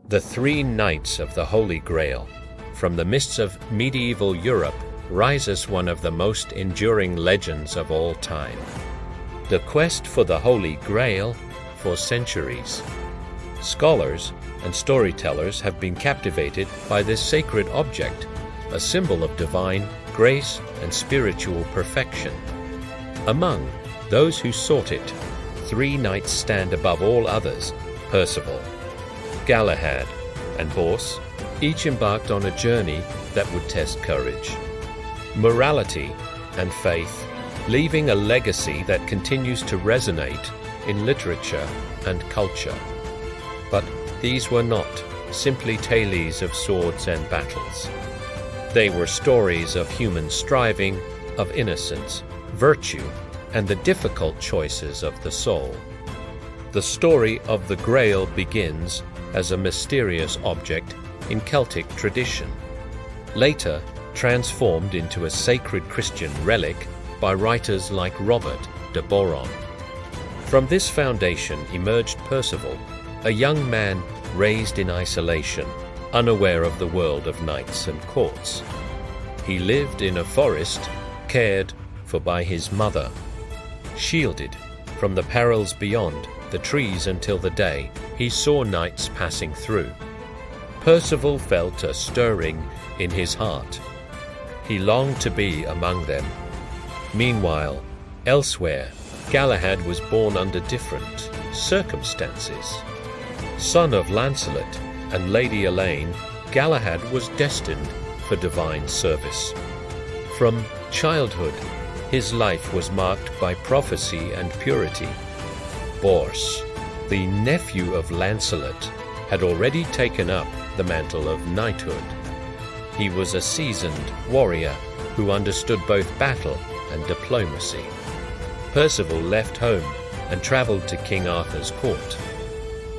The three knights of the Holy Grail. From the mists of medieval Europe rises one of the most enduring legends of all time. The quest for the Holy Grail for centuries. Scholars and storytellers have been captivated by this sacred object, a symbol of divine grace and spiritual perfection. Among those who sought it, three knights stand above all others: Perceval, Galahad, and Bors, each embarked on a journey that would test courage, morality, and faith, leaving a legacy that continues to resonate in literature and culture. But these were not simply tales of swords and battles. They were stories of human striving, of innocence, virtue, and the difficult choices of the soul. The story of the Grail begins as a mysterious object in Celtic tradition, later transformed into a sacred Christian relic by writers like Robert de Boron. From this foundation emerged Perceval, a young man raised in isolation, unaware of the world of knights and courts. He lived in a forest, cared for by his mother, shielded from the perils beyond the trees until the day he saw knights passing through. Perceval felt a stirring in his heart. He longed to be among them. Meanwhile, elsewhere, Galahad was born under different circumstances. Son of Lancelot and Lady Elaine, Galahad was destined for divine service. From childhood, his life was marked by prophecy and purity. Bors, the nephew of Lancelot, had already taken up the mantle of knighthood. He was a seasoned warrior who understood both battle and diplomacy. Perceval left home and traveled to King Arthur's court.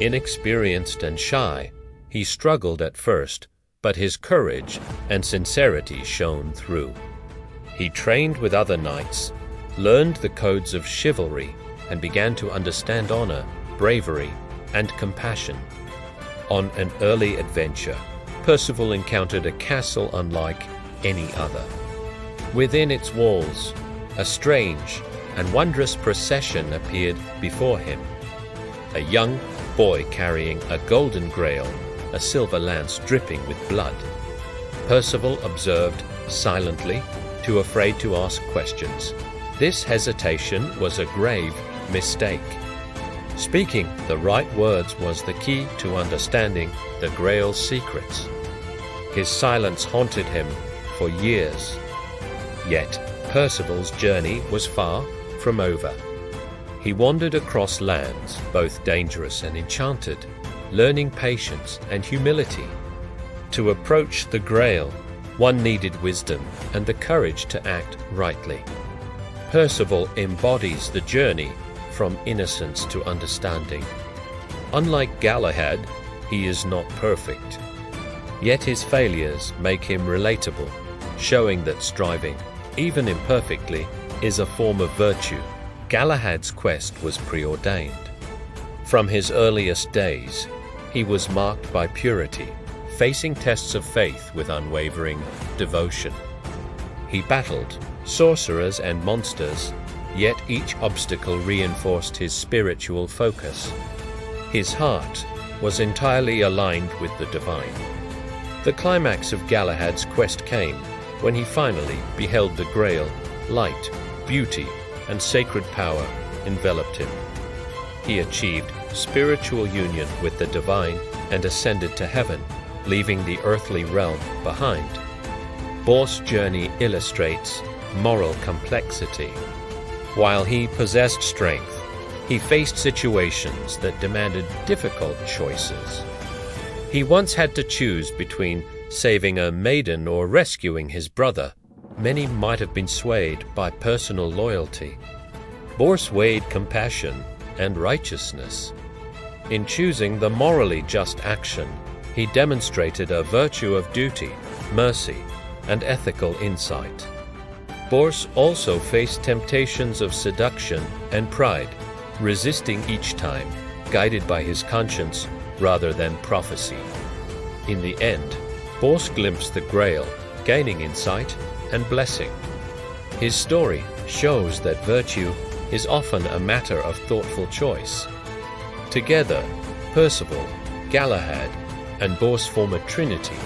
Inexperienced and shy, he struggled at first, but his courage and sincerity shone through. He trained with other knights, learned the codes of chivalry, and began to understand honor, bravery, and compassion. On an early adventure, Perceval encountered a castle unlike any other. Within its walls, a strange and wondrous procession appeared before him. A young boy carrying a golden grail, a silver lance dripping with blood. Perceval observed silently, too afraid to ask questions. This hesitation was a grave mistake. Speaking the right words was the key to understanding the Grail's secrets. His silence haunted him for years. Yet Perceval's journey was far from over. He wandered across lands, both dangerous and enchanted, learning patience and humility. To approach the Grail, one needed wisdom and the courage to act rightly. Perceval embodies the journey from innocence to understanding. Unlike Galahad, he is not perfect. Yet his failures make him relatable, showing that striving, even imperfectly, is a form of virtue. Galahad's quest was preordained. From his earliest days, he was marked by purity, facing tests of faith with unwavering devotion. He battled sorcerers and monsters, yet each obstacle reinforced his spiritual focus. His heart was entirely aligned with the divine. The climax of Galahad's quest came when he finally beheld the Grail. Light, beauty, and sacred power enveloped him. He achieved spiritual union with the divine and ascended to heaven, leaving the earthly realm behind. Bors' journey illustrates moral complexity. While he possessed strength, he faced situations that demanded difficult choices. He once had to choose between saving a maiden or rescuing his brother. Many might have been swayed by personal loyalty. Bors weighed compassion and righteousness. In choosing the morally just action, he demonstrated a virtue of duty, mercy, and ethical insight. Bors also faced temptations of seduction and pride, resisting each time, guided by his conscience rather than prophecy. In the end, Bors glimpsed the Grail, gaining insight and blessing. His story shows that virtue is often a matter of thoughtful choice. Together, Perceval, Galahad, and Bors form a trinity.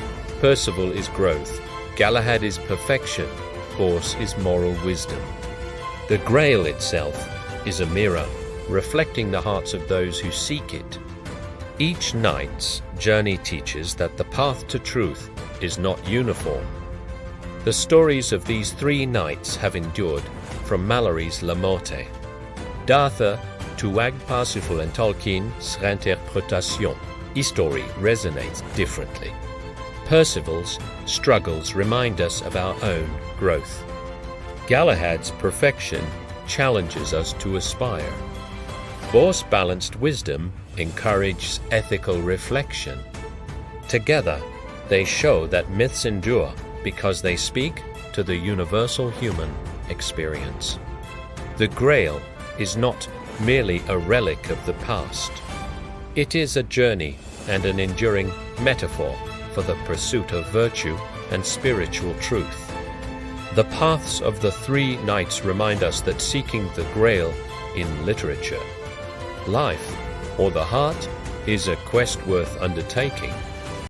Perceval is growth, Galahad is perfection, Bors is moral wisdom. The Grail itself is a mirror, reflecting the hearts of those who seek it. Each knight's journey teaches that the path to truth is not uniform. The stories of these three knights have endured from Malory's La Morte. D'Arthur to Wag Parsifal and Tolkien's Réinterprétation, each story resonates differently. Perceval's struggles remind us of our own growth. Galahad's perfection challenges us to aspire. Bors' balanced wisdom encourages ethical reflection. Together, they show that myths endure because they speak to the universal human experience. The Grail is not merely a relic of the past. It is a journey and an enduring metaphor for the pursuit of virtue and spiritual truth. The paths of the three knights remind us that seeking the Grail in literature, life, or the heart is a quest worth undertaking.